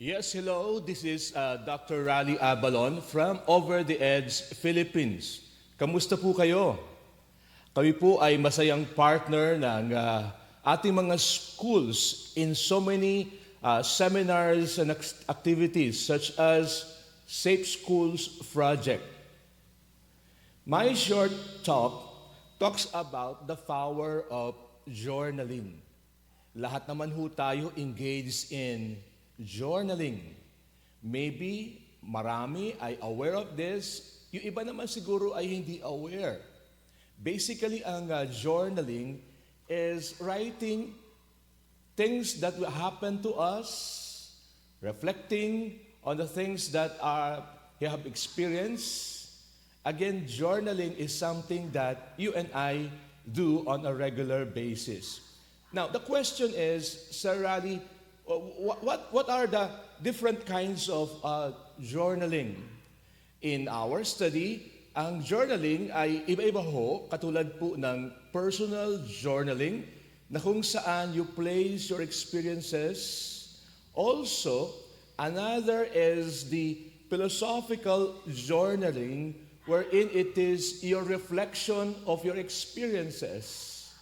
Yes, hello. This is Dr. Rally ABALON from Over the Edge, Philippines. Kamusta po kayo? Kami po ay masayang partner ng ating mga schools in so many seminars and activities such as Safe Schools Project. My short talk talks about the power of journaling. Lahat naman ho tayo engaged in journaling. Maybe marami ay aware of this, yung iba naman siguro ay hindi aware. Basically, ang journaling is writing things that will happen to us, reflecting on the things that you have experienced. Again, journaling is something that you and I do on a regular basis. Now, the question is, Sir Rally, what are the different kinds of journaling? In our study, ang journaling ay iba-iba ho, katulad po ng personal journaling, na kung saan you place your experiences. Also, another is the philosophical journaling, wherein it is your reflection of your experiences.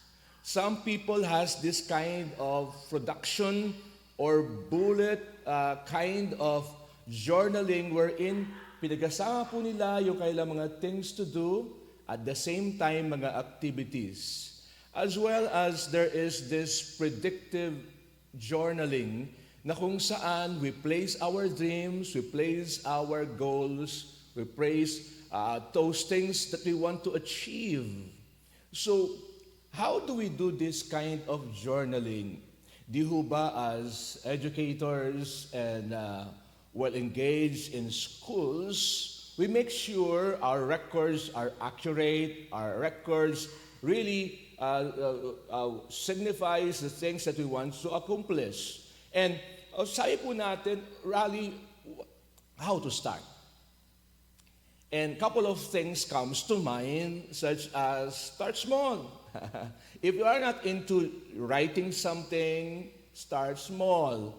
Some people has this kind of production or bullet kind of journaling wherein pinagkasama po nila yung kailang mga things to do at the same time mga activities. As well as there is this predictive journaling na kung saan we place our dreams, we place our goals, we place those things that we want to achieve. So, how do we do this kind of journaling? Di ho ba as educators and well engaged in schools, we make sure our records are accurate, our records really signifies the things that we want to accomplish. And sabi po natin, Rally, how to start? And a couple of things comes to mind, such as start small. If you are not into writing something, start small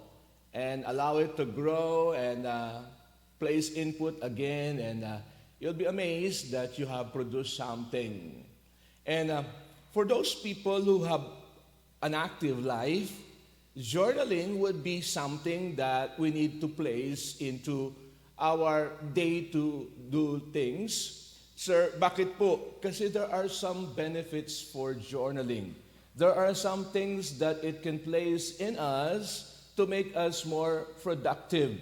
and allow it to grow and place input again, and you'll be amazed that you have produced something. And for those people who have an active life, journaling would be something that we need to place into our day-to-do things. Sir, bakit po? Kasi there are some benefits for journaling. There are some things that it can place in us to make us more productive.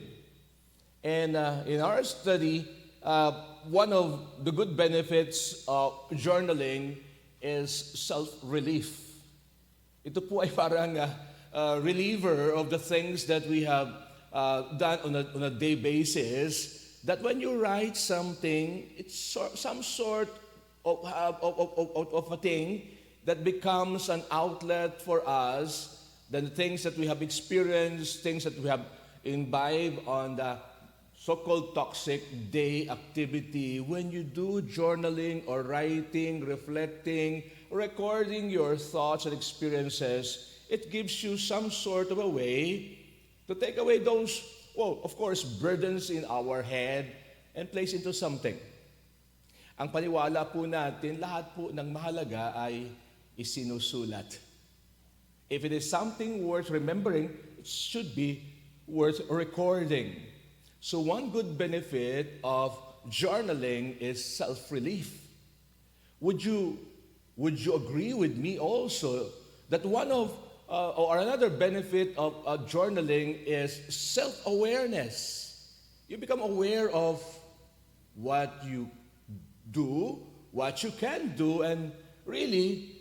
And in our study, one of the good benefits of journaling is self-relief. Ito po ay parang reliever of the things that we have done on a day basis, that when you write something, it's some sort of a thing that becomes an outlet for us, the things that we have experienced, things that we have imbibed on the so-called toxic day activity. When you do journaling or writing, reflecting, recording your thoughts and experiences, it gives you some sort of a way to take away those, well, of course, burdens in our head and place into something. Ang paniwala po natin, lahat po ng mahalaga ay isinusulat. If it is something worth remembering, it should be worth recording. So one good benefit of journaling is self-relief. Would you agree with me also that one of or another benefit of journaling is self-awareness? You become aware of what you do, what you can do, and really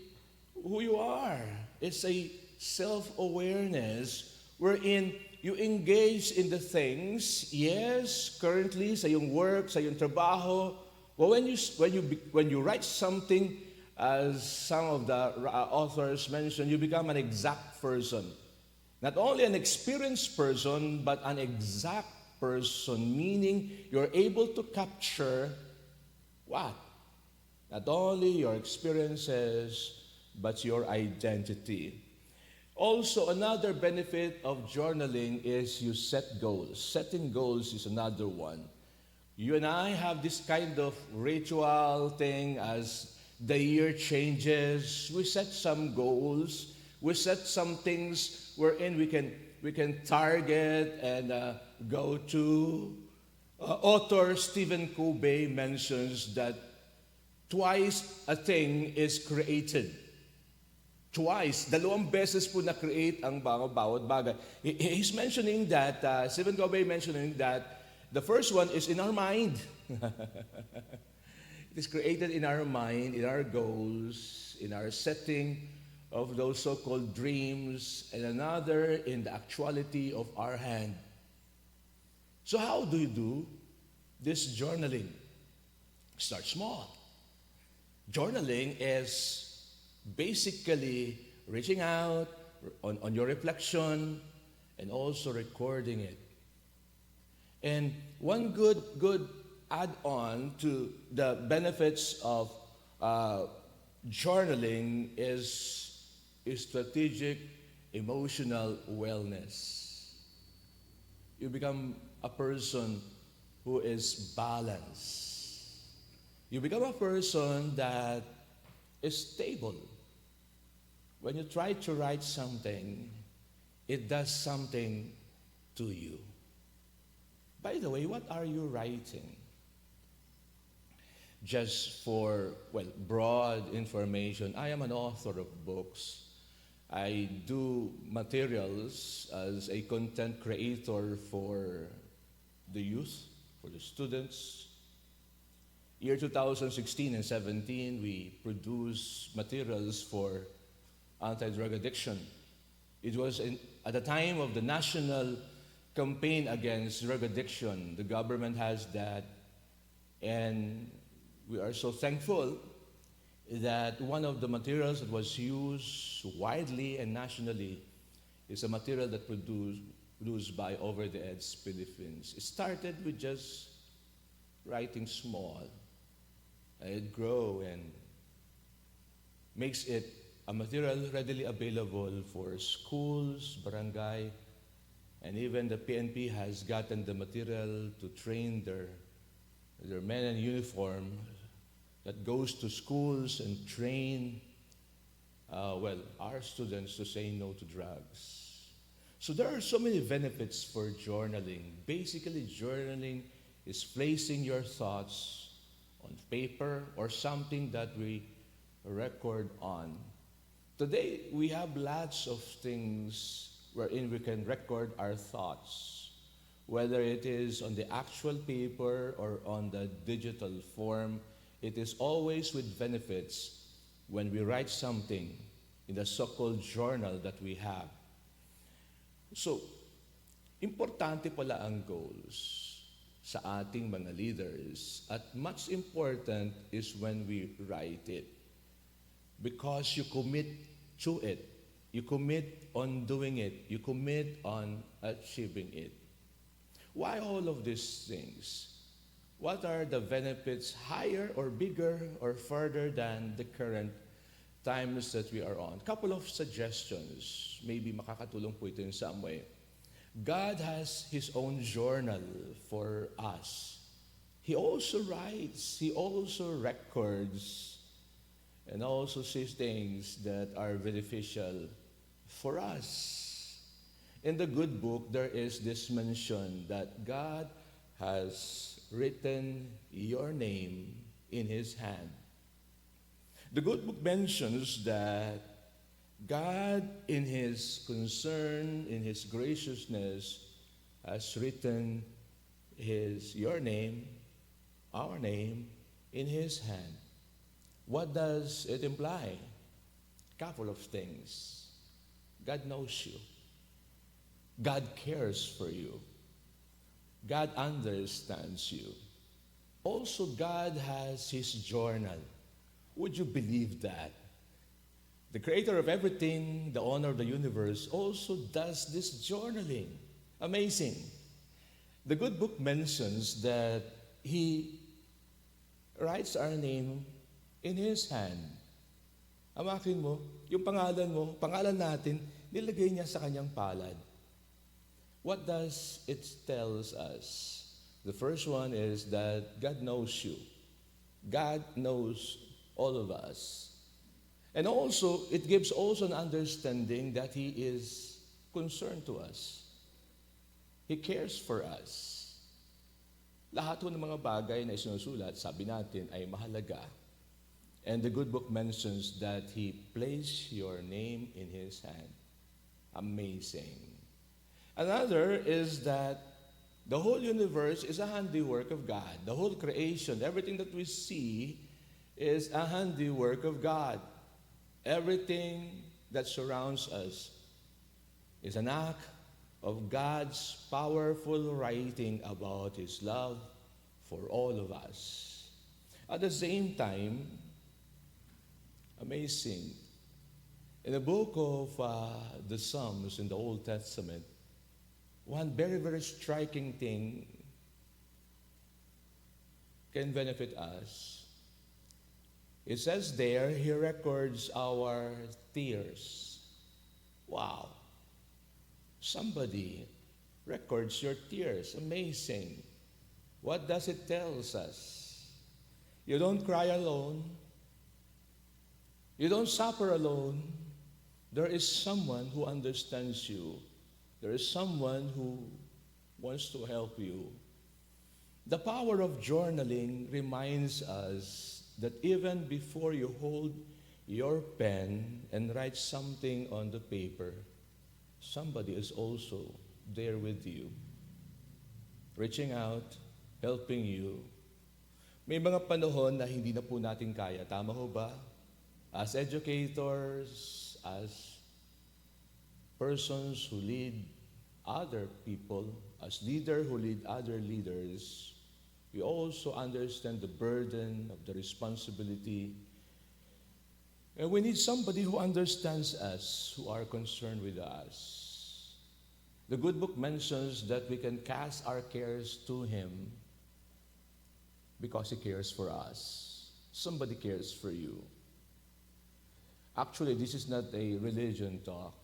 who you are. It's a self-awareness wherein you engage in the things, yes, currently sa iyong work, sa iyong trabaho, but when you write something, as some of the authors mentioned, you become an exact person. Not only an experienced person, but an exact person, meaning you're able to capture what? Not only your experiences, but your identity. Also, another benefit of journaling is you set goals. Setting goals is another one. You and I have this kind of ritual thing as the year changes. We set some goals. We set some things wherein we can target and go to. Author Stephen Covey mentions that twice a thing is created. Twice, dalawang beses po na-create ang bawat bagay. He's mentioning that, Stephen Covey mentioning that the first one is in our mind. It is created in our mind, in our goals, in our setting of those so-called dreams, and another in the actuality of our hand. So how do you do this journaling? Start small. Journaling is basically reaching out on your reflection and also recording it. And one good add-on to the benefits of journaling is strategic emotional wellness. You become a person who is balanced. You become a person that is stable. When you try to write something, it does something to you. By the way, what are you writing? Just for, broad information, I am an author of books. I do materials as a content creator for the youth, for the students. Year 2016 and 17, we produced materials for anti-drug addiction. It was at the time of the national campaign against drug addiction. The government has that, and we are so thankful that one of the materials that was used widely and nationally is a material that produced by Over the Edge Philippines. It started with just writing small. It grew and makes it a material readily available for schools, barangay, and even the PNP has gotten the material to train their men in uniform that goes to schools and train, our students to say no to drugs. So there are so many benefits for journaling. Basically, journaling is placing your thoughts on paper or something that we record on. Today, we have lots of things wherein we can record our thoughts, whether it is on the actual paper or on the digital form. It is always with benefits when we write something in the so-called journal that we have. So, importante pala ang goals sa ating mga leaders, at much important is when we write it, because you commit to it. You commit on doing it. You commit on achieving it. Why all of these things? What are the benefits higher or bigger or further than the current times that we are on? Couple of suggestions. Maybe makakatulong po ito in some way. God has His own journal for us. He also writes. He also records and also says things that are beneficial for us. In the good book, there is this mention that God has written your name in His hand. The good book mentions that God, in His concern, in His graciousness, has written your name, our name, in His hand. What does it imply? Couple of things. God knows you. God cares for you. God understands you. Also, God has His journal. Would you believe that? The creator of everything, the owner of the universe, also does this journaling. Amazing. The good book mentions that He writes our name in His hand. Amakin mo, yung pangalan mo, pangalan natin, nilagay niya sa kanyang palad. What does it tells us? The first one is that God knows you. God knows all of us. And also, it gives also an understanding that He is concerned to us. He cares for us. Lahat ng mga bagay na isinusulat, sabi natin, ay mahalaga. And the good book mentions that He placed your name in His hand. Amazing. Another is that the whole universe is a handiwork of God. The whole creation, everything that we see is a handiwork of God. Everything that surrounds us is an act of God's powerful writing about His love for all of us. At the same time, amazing, in the book of the Psalms in the Old Testament, one very, very striking thing can benefit us. It says there, He records our tears. Wow. Somebody records your tears. Amazing. What does it tell us? You don't cry alone. You don't suffer alone. There is someone who understands you. There is someone who wants to help you. The power of journaling reminds us that even before you hold your pen and write something on the paper, somebody is also there with you, reaching out, helping you. May mga panahon na hindi na po natin kaya. Tama ho ba? As educators, as persons who lead other people, as leaders who lead other leaders, we also understand the burden of the responsibility. And we need somebody who understands us, who are concerned with us. The good book mentions that we can cast our cares to Him because He cares for us. Somebody cares for you. Actually, this is not a religion talk.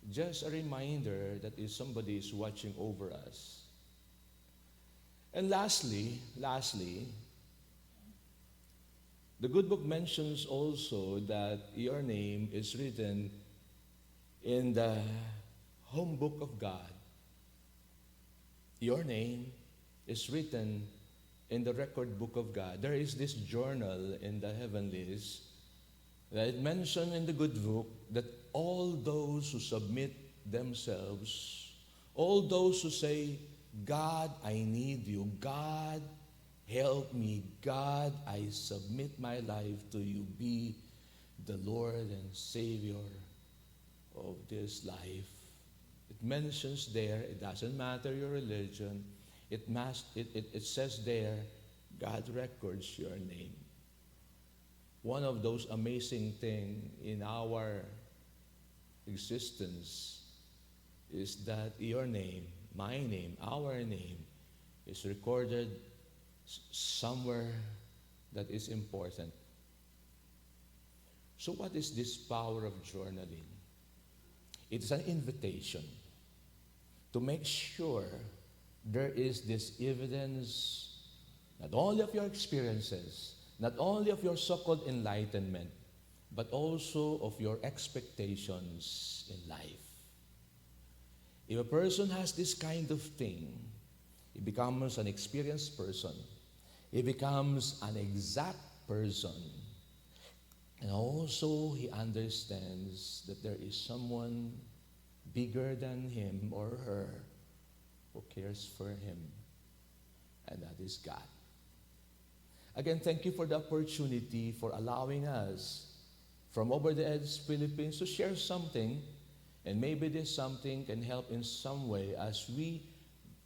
Just a reminder that somebody is watching over us. And lastly, the good book mentions also that your name is written in the home book of God. Your name is written in the record book of God. There is this journal in the heavenlies that it mentioned in the good book that all those who submit themselves, all those who say, God, I need you. God, help me. God, I submit my life to you. Be the Lord and Savior of this life. It mentions there, it doesn't matter your religion. It says there, God records your name. One of those amazing things in our existence is that your name, my name, our name is recorded somewhere that is important. So what is this power of journaling? It is an invitation to make sure there is this evidence not only of your experiences, not only of your so-called enlightenment, but also of your expectations in life. If a person has this kind of thing, he becomes an experienced person. He becomes an exact person. And also, he understands that there is someone bigger than him or her who cares for him, and that is God. Again, thank you for the opportunity for allowing us from Over the Edge, Philippines, to share something, and maybe this something can help in some way as we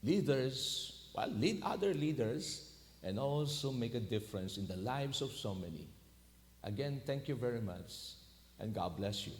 leaders, lead other leaders, and also make a difference in the lives of so many. Again, thank you very much, and God bless you.